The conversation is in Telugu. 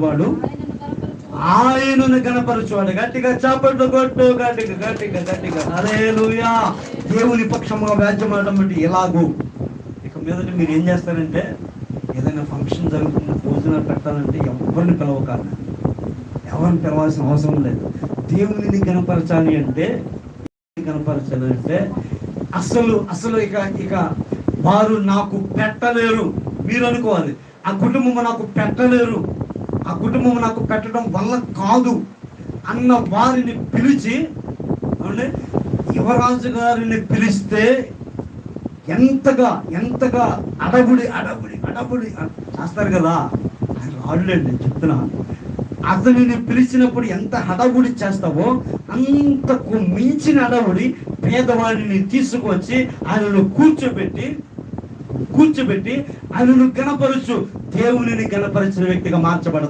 వాడు ఆయనను గణపరచువాడు. గట్టిగా చాపట్లు కొట్టు, గట్టిగా గట్టిగా గట్టిగా హల్లెలూయా. దేవుని పక్షముగా వ్యాజ్యమాడటం బట్టి ఎలాగూ ఇక మీదట మీరు ఏం చేస్తారంటే, ఏదైనా ఫంక్షన్ జరుగుతున్న భోజనాలు పెట్టాలంటే ఎవరిని పిలవకాలి, ఎవరిని పిలవాల్సిన అవసరం లేదు. దేవుని గణపరచాలి అంటే అసలు ఇక వారు నాకు పెట్టలేరు మీరు అనుకోవాలి. ఆ కుటుంబం నాకు పెట్టలేరు, ఆ కుటుంబం నాకు పెట్టడం వల్ల కాదు అన్న వారిని పిలిచి, యువరాజు గారిని పిలిస్తే ఎంతగా అడబుడి చేస్తారు కదా. ఆయన రాడులేండి, నేను చెప్తున్నా. అతనిని పిలిచినప్పుడు ఎంత హడావుడి చేస్తావో అంతకు మించిన హడావుడి పేదవాడిని తీసుకొచ్చి ఆయనను కూర్చోబెట్టి ఆయనను గణపరచు. దేవునిని గణపరిచిన వ్యక్తిగా మార్చబడతాడు.